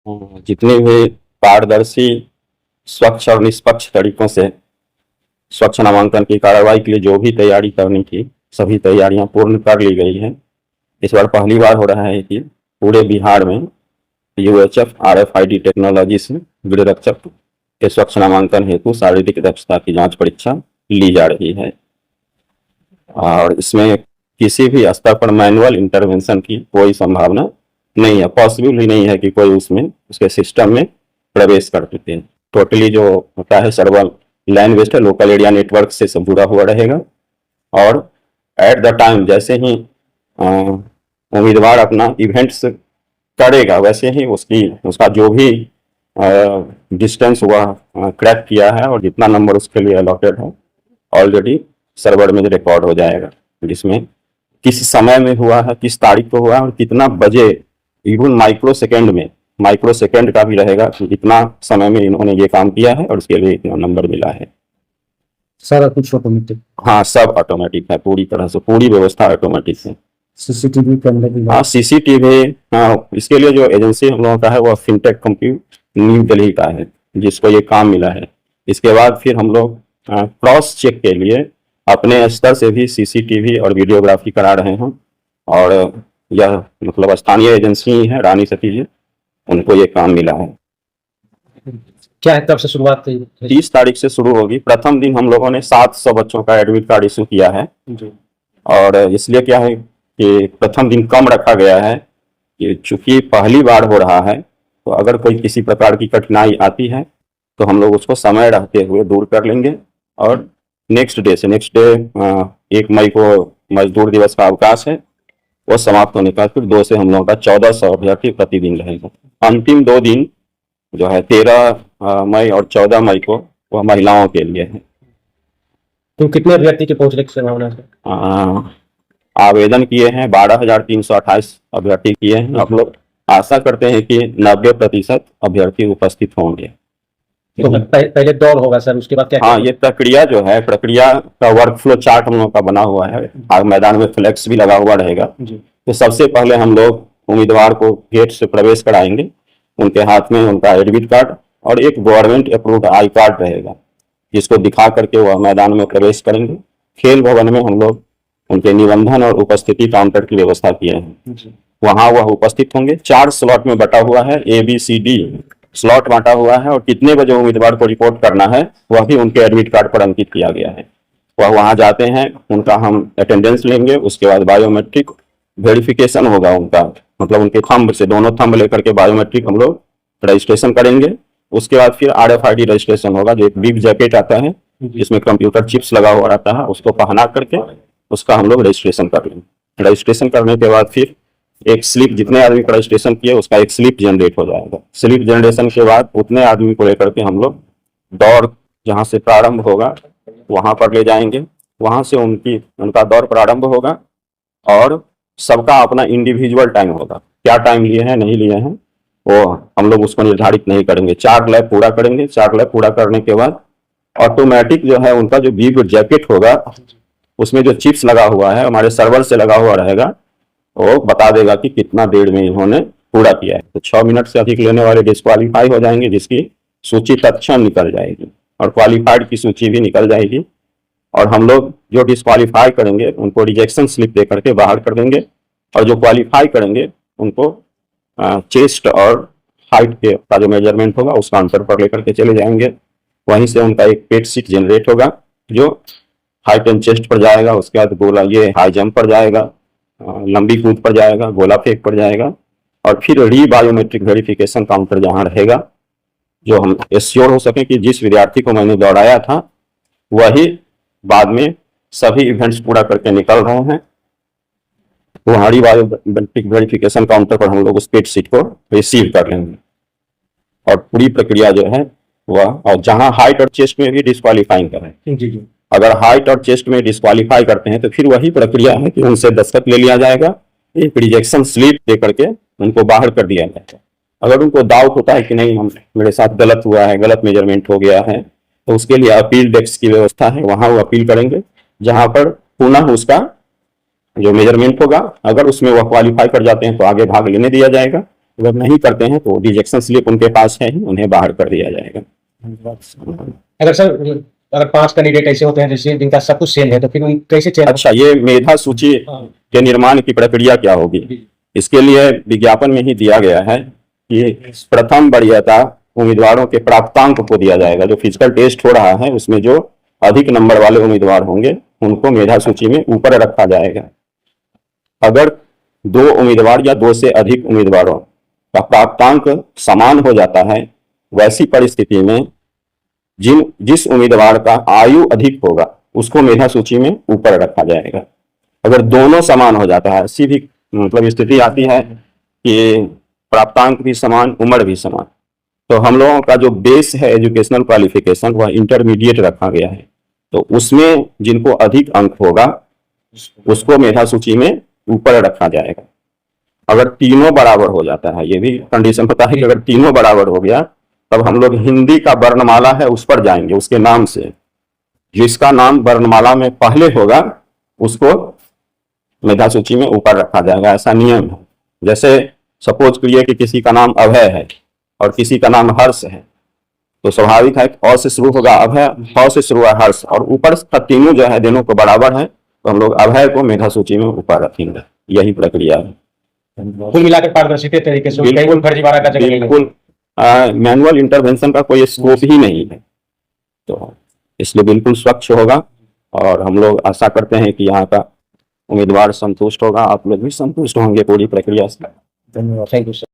जितनी भी पारदर्शी, स्वच्छ और निष्पक्ष तरीकों से स्वच्छ नामांकन की कार्रवाई के लिए जो भी तैयारी करनी थी, सभी तैयारियां पूर्ण कर ली गई हैं। इस बार पहली बार हो रहा है कि पूरे बिहार में यूएचएफ RFID टेक्नोलॉजी से गृहरक्षक के स्वच्छ नामांकन हेतु शारीरिक दक्षता की जांच परीक्षा ली जा रही है और इसमें किसी भी स्तर पर मैनुअल इंटरवेंशन की कोई संभावना नहीं है, पॉसिबल ही नहीं है कि कोई उसमें उसके सिस्टम में प्रवेश कर सकते हैं। टोटली जो होता है server land based local area network से सब जुड़ा हुआ रहेगा और एट द टाइम जैसे ही उम्मीदवार अपना इवेंट्स करेगा वैसे ही उसका जो भी डिस्टेंस हुआ क्रैक किया है और जितना नंबर उसके लिए अलॉटेड है ऑलरेडी सर्वर में रिकॉर्ड हो जाएगा, जिसमें किस समय में हुआ है, किस तारीख को हुआ है और कितना बजे, इवन माइक्रो सेकेंड का भी रहेगा कि इतना समय में इन्होंने ये काम किया है और उसके लिए इतना नंबर मिला है। सारा कुछ ऑटोमेटिक? हाँ, सब ऑटोमेटिक है, पूरी तरह से पूरी व्यवस्था ऑटोमेटिक है। सीसीटीवी कैमरे भी? हाँ, सीसीटीवी। हाँ, इसके लिए जो एजेंसी हम लोगों का है वो फिनटेक कंप्यूट न्यू दिल्ली का है, जिसको ये काम मिला है। इसके बाद फिर हम लोग क्रॉस चेक के लिए अपने स्तर से भी सीसीटीवी और वीडियोग्राफी करा रहे हैं और यह मतलब स्थानीय एजेंसी है रानी सती जी, उनको ये काम मिला है। क्या है, कब से शुरुआत हुई? 30 तारीख से शुरू होगी। प्रथम दिन हम लोगों ने 700 बच्चों का एडमिट कार्ड इशू किया है जी। और इसलिए क्या है कि प्रथम दिन कम रखा गया है कि चूंकि पहली बार हो रहा है तो अगर कोई किसी प्रकार की कठिनाई आती है तो हम लोग उसको समय रहते हुए दूर कर लेंगे और नेक्स्ट डे 1 मई को मजदूर दिवस का अवकाश है, वो समाप्त होने का फिर 2 से हम लोगों का 1400 अभ्यर्थी प्रतिदिन रहेगा। अंतिम 2 दिन जो है 13 मई और 14 मई को वह महिलाओं के लिए है। तो कितने अभ्यर्थी के पहुंचने की संभावना है? आवेदन किए हैं 12,328 अभ्यर्थी किए हैं। हम लोग आशा करते हैं कि 90% अभ्यर्थी उपस्थित होंगे। तो पहले दौड़ होगा सर, उसके बाद क्या? हाँ, ये प्रक्रिया का वर्कफ्लो चार्ट हम लोग का बना हुआ है। आग मैदान में फ्लैक्स भी लगा हुआ रहेगा। तो सबसे पहले हम लोग उम्मीदवार को गेट से प्रवेश कराएंगे, उनके हाथ में उनका एडमिट कार्ड और एक गवर्नमेंट अप्रूव्ड आई कार्ड रहेगा, जिसको दिखा करके वह मैदान में प्रवेश करेंगे। खेल भवन में हम लोग उनके निबंधन और उपस्थिति काउंटर की व्यवस्था किए हैं, वहां वह उपस्थित होंगे। 4 स्लॉट में बटा हुआ है, ABCD स्लॉट बांटा हुआ है और कितने बजे उम्मीदवार को रिपोर्ट करना है वह भी उनके एडमिट कार्ड पर अंकित किया गया है। वह वहां जाते हैं, उनका हम अटेंडेंस लेंगे, उसके बाद बायोमेट्रिक वेरिफिकेशन होगा उनका, मतलब उनके थंब से दोनों थंब लेकर के बायोमेट्रिक हम लोग रजिस्ट्रेशन करेंगे। उसके बाद फिर RFID रजिस्ट्रेशन होगा, जो एक बिग जैकेट आता है जिसमें कंप्यूटर चिप्स लगा हुआ रहता है, उसको पहना करके उसका हम लोग रजिस्ट्रेशन कर लेंगे। रजिस्ट्रेशन करने के बाद फिर एक स्लिप, जितने आदमी का रजिस्ट्रेशन किए उसका एक स्लिप जनरेट हो जाएगा। स्लिप जनरेशन के बाद उतने आदमी को लेकर के हम लोग दौड़ जहां से प्रारंभ होगा वहां पर ले जाएंगे। वहां से उनका दौड़ प्रारंभ होगा और सबका अपना इंडिविजुअल टाइम होगा। क्या टाइम लिए हैं नहीं लिए हैं वो हम लोग उसको निर्धारित नहीं करेंगे। 4 लैप पूरा करेंगे। 4 लैप पूरा करने के बाद ऑटोमेटिक जो है उनका जो बिग जैकेट होगा उसमें जो चिप्स लगा हुआ है हमारे सर्वर से लगा हुआ रहेगा, वो बता देगा कि कितना देर में इन्होंने पूरा किया है। तो 6 मिनट से अधिक लेने वाले डिस्क्वालीफाई हो जाएंगे, जिसकी सूची तत्क्षण निकल जाएगी और क्वालिफाइड की सूची भी निकल जाएगी। और हम लोग जो डिस्क्वालीफाई करेंगे उनको रिजेक्शन स्लिप दे करके बाहर कर देंगे और जो क्वालिफाई करेंगे उनको चेस्ट और हाइट का जो मेजरमेंट होगा उस काउंटर पर लेकर के चले जाएंगे। वहीं से उनका एक पेड सीट जनरेट होगा जो हाइट एंड चेस्ट पर जाएगा। उसके बाद गोला ये हाई जंप पर जाएगा, लंबी कूद पर जाएगा, गोला फेंक पर जाएगा और फिर बायोमेट्रिक वेरिफिकेशन काउंटर जहां रहेगा, जो हम एश्योर हो सके कि जिस विद्यार्थी को मैंने दौड़ाया था वही बाद में सभी इवेंट्स पूरा करके निकल रहे हैं। वहां बायोमेट्रिक वेरिफिकेशन काउंटर पर हम लोग उस पेड सीट को रिसीव कर लेंगे और पूरी प्रक्रिया जो है वह, और जहां हाइट और चेस्ट में भी डिस्क्वालीफाइंग करें। अगर हाइट और चेस्ट में डिस्क्वालीफाई करते हैं तो फिर वही प्रक्रिया है कि उनसे दस्तखत ले लिया जाएगा, एक रिजेक्शन स्लिप दे करके उनको बाहर कर दिया जाएगा। अगर उनको डाउट होता है कि नहीं मेरे साथ गलत हुआ है, गलत मेजरमेंट हो गया है, तो उसके लिए अपील डेस्क की व्यवस्था है, वहां वो अपील करेंगे, जहां पर पुनः उसका जो मेजरमेंट होगा अगर उसमें वह क्वालिफाई कर जाते हैं तो आगे भाग लेने दिया जाएगा, अगर नहीं करते हैं तो रिजेक्शन स्लिप उनके पास है ही, उन्हें बाहर कर दिया जाएगा। अगर सर अगर 5 कैंडिडेट ऐसे होते हैं जैसे जिनका सब कुछ सेम है तो फिर उन कैसे चयन? अच्छा, ये मेधा सूची के निर्माण की प्रक्रिया क्या होगी? इसके लिए विज्ञापन में ही दिया गया है कि प्रथम वरीयता उम्मीदवारों के प्राप्तांक को दिया जाएगा। जो फिजिकल टेस्ट हो रहा है उसमें जो अधिक नंबर वाले उम्मीदवार होंगे उनको मेधा सूची में ऊपर रखा जाएगा। अगर 2 उम्मीदवार या 2 से अधिक उम्मीदवारों का प्राप्तांक समान हो जाता है, वैसी परिस्थिति में जिस उम्मीदवार का आयु अधिक होगा उसको मेधा सूची में ऊपर रखा जाएगा। अगर दोनों समान हो जाता है, ऐसी भी मतलब स्थिति आती है कि प्राप्तांक भी समान, उम्र भी समान, तो हम लोगों का जो बेस है एजुकेशनल क्वालिफिकेशन वह इंटरमीडिएट रखा गया है। तो उसमें जिनको अधिक अंक होगा उसको मेधा सूची में ऊपर रखा जाएगा। अगर तीनों बराबर हो जाता है, ये भी कंडीशन होता है कि अगर तीनों बराबर हो गया तब हम लोग हिंदी का वर्णमाला है उस पर जाएंगे, उसके नाम से। जिसका नाम वर्णमाला में पहले होगा उसको मेधा सूची में ऊपर रखा जाएगा, ऐसा नियम है। जैसे सपोज करिए कि किसी का नाम अभय है और किसी का नाम हर्ष है, तो स्वाभाविक है अ से शुरू होगा अभय, ह से शुरू है हर्ष, और ऊपर तीनों जो है दोनों को बराबर है तो हम लोग अभय को मेधा सूची में ऊपर रखेंगे। यही प्रक्रिया है। कुल मिलाकर पारदर्शी तरीके से बिल्कुल फर्जीवाड़ा का जगह नहीं है। बिल्कुल मैनुअल इंटरवेंशन का कोई स्कोप ही नहीं है, तो इसलिए बिल्कुल स्वच्छ होगा। और हम लोग आशा करते हैं कि यहाँ का उम्मीदवार संतुष्ट होगा, आप लोग भी संतुष्ट होंगे पूरी प्रक्रिया से। धन्यवाद, थैंक यू सर।